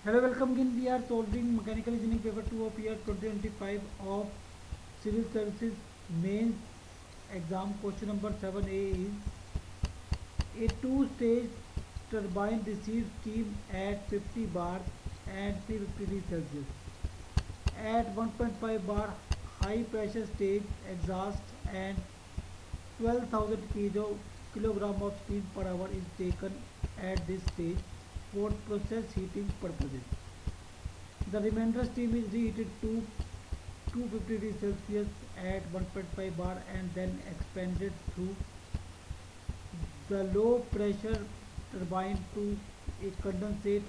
Hello, welcome again. We are solving mechanical engineering paper 2 of year 2025 of civil services mains exam. Question number 7A is a two-stage turbine receives steam at 50 bar and 350 degrees Celsius. At 1.5 bar high pressure stage exhaust and 12,000 kilogram of steam per hour is taken at this stage for process heating purposes. The remainder steam is reheated to 250 degrees Celsius at 1.5 bar and then expanded through the low pressure turbine to a condensate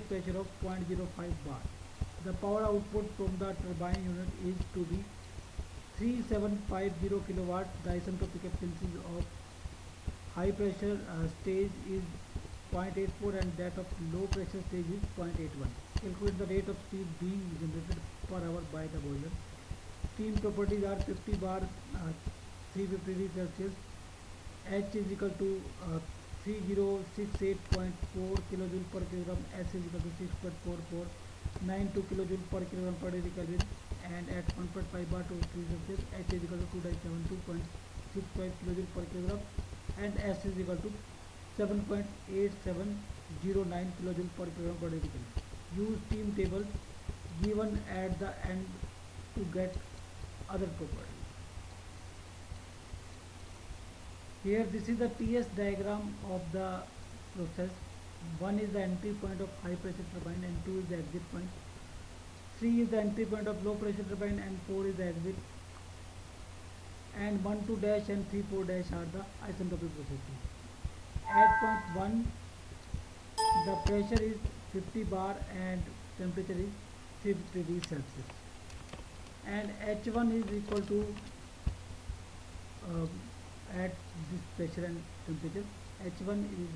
pressure of 0.05 bar. The power output from the turbine unit is to be 3750 kilowatt. The isentropic efficiency of high pressure stage is 0.84 and that of low pressure stage is 0.81. Calculate the rate of steam being generated per hour by the boiler. Steam properties are 50 bar 350 degrees Celsius. H is equal to 3068.4 kilojoule per kilogram. S is equal to 6.4492 kilojoule per kilogram per degree Kelvin. And at 1.5 bar to 3 Celsius, H is equal to 272.65 kilojoule per kilogram, and S is equal to 7.8709 kilojoule per kilogram per degree Kelvin. Use steam table given at the end to get other properties. Here this is the TS diagram of the process. 1 is the entry point of high pressure turbine and 2 is the exit point. 3 is the entry point of low pressure turbine and 4 is the exit. And 1 2 dash and 3 4 dash are the isentropic processes. At point 1 the pressure is 50 bar and temperature is 350 degrees Celsius. And H1 is equal to um, at this pressure and temperature, H1 is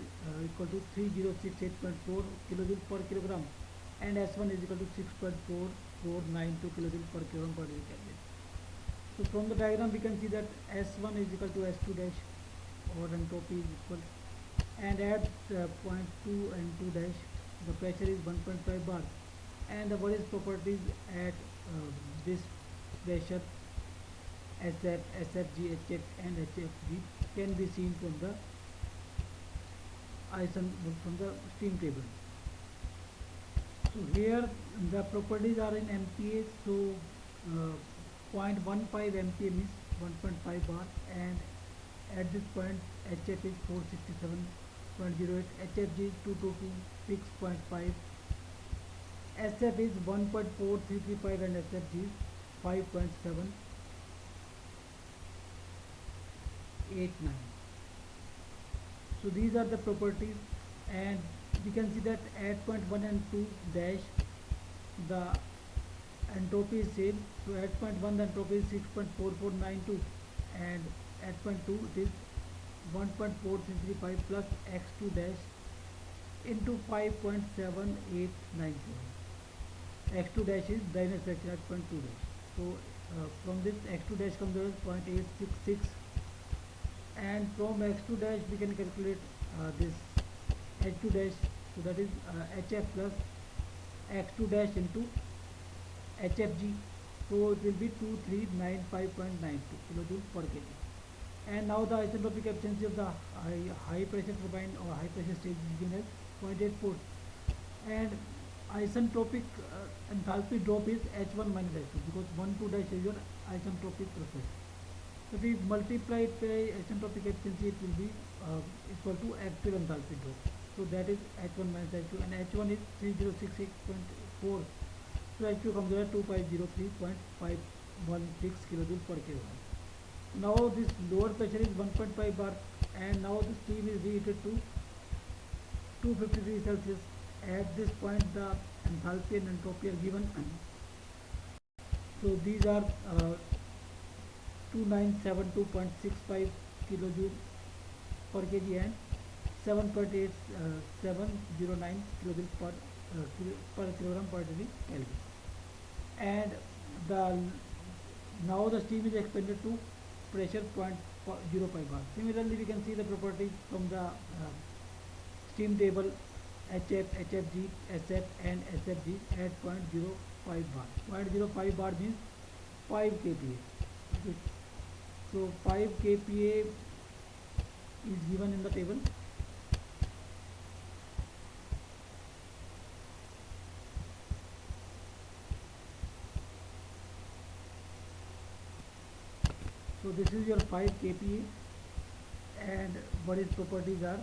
equal to 3068.4 kilojoule per kilogram and S1 is equal to 6.4492 kilojoule per kilogram per degree Kelvin. So from the diagram we can see that S1 is equal to S2 dash, or entropy is equal, and at point 2 and 2 dash the pressure is 1.5 bar and the various properties at this pressure SF, SFG, HF and HFG can be seen from the steam table. So here the properties are in MPa. So 0.15 MPa means 1.5 bar, and at this point HF is 467.08, HFG is 222.6.5, SF is 1.4335 and SFG is 5.789. So these are the properties, and we can see that at point 1 and 2 dash the entropy is same. So at point 1 the entropy is 6.4492 and at point 2 it is 1.4335 plus x2 dash into 5.7897. X2 dash is dryness factor at point 2 dash. So from this x2 dash comes out as 0.866, and from x2 dash we can calculate this h2 dash. So that is hf plus x2 dash into hfg. So it will be 2395.92 kilojoule per kg. And now the isentropic efficiency of the high pressure turbine or high pressure stage is given as 0.84, and isentropic enthalpy drop is h1 minus h2, because 1 2 dash is your isentropic process. So if we multiply it by isentropic efficiency, it will be equal to actual enthalpy drop. So that is h1 minus h2, and h1 is 3066.4. So h2 comes out at 2503.516 kilojoule per kilogram. Now this lower pressure is 1.5 bar, and now the steam is reheated to 250 degrees Celsius. At this point the enthalpy and entropy are given. So these are 2972.65 kilojoule per kg and 7.8709 kilojoule per kilogram per degree Kelvin. And the now the steam is expanded to pressure 0.05 bar. Similarly, we can see the properties from the steam table HF, HFG, SF and SFG at 0.05 bar. 0.05 bar means 5 kPa. Okay. So 5 kPa is given in the table. So this is your 5 kPa, and what its properties are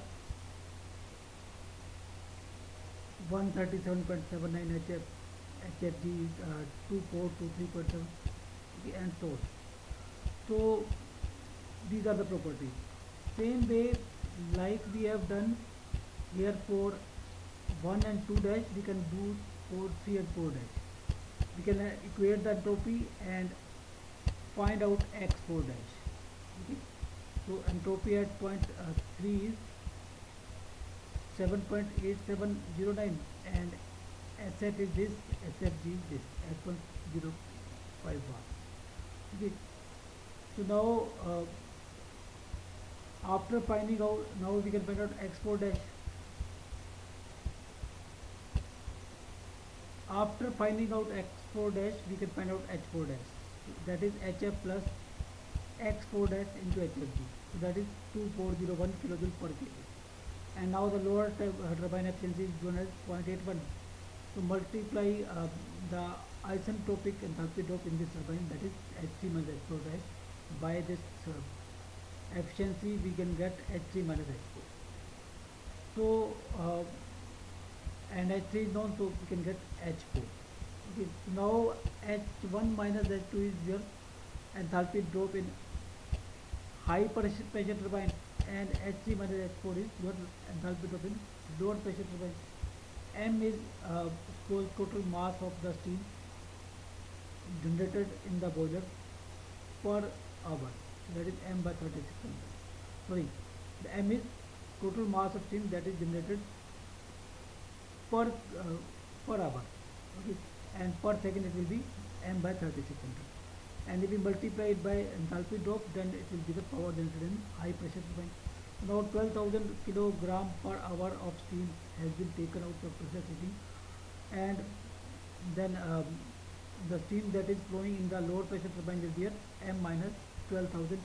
137.79 HF, HFG is 2423.7, okay, and so on. So these are the properties. Same way like we have done here for 1 and 2 dash, we can do for 3 and 4 dash. We can equate the entropy and find out x4 dash. Okay. So entropy at point 3 is 7.8709, and SF is this, SFG is this at 0.05 bar. Okay. So now after finding out, now we can find out x4 dash. After finding out x4 dash, we can find out h4 dash. That is HF plus x4 dash into HFG. So that is 2401 kilojoule per kg. And now the lower turbine efficiency is given as 0.81. So multiply the isentropic enthalpy drop in this turbine, that is H3 minus H4 dash, by this efficiency, we can get H3 minus H4. So and H3 is known, so we can get H4. Okay, so now H1 minus H2 is your enthalpy drop in high pressure turbine, and H3 minus H4 is your enthalpy drop in lower pressure turbine. M is total mass of the steam generated in the boiler per hour, that is M by 3600. Sorry, the M is total mass of steam that is generated per hour, okay, and per second it will be M by 3600. And if we multiply it by enthalpy drop, then it will be the power generated in high pressure turbine. Now 12,000 kilogram per hour of steam has been taken out of process heating, and then the steam that is flowing in the lower pressure turbine will be at M minus 12,000,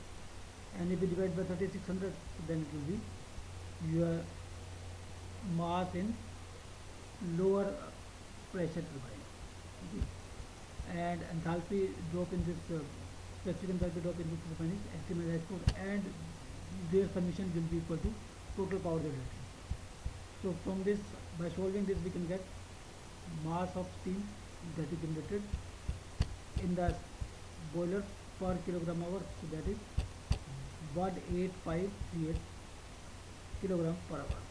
and if we divide by 3600, then it will be your mass in lower pressure turbine. Okay. And enthalpy drop in this specific enthalpy drop in this turbine is estimated as 4, and their summation will be equal to total power generated. So from this, by solving this, we can get mass of steam that is generated in the boiler per kilogram hour, so that is 18538 kilogram per hour.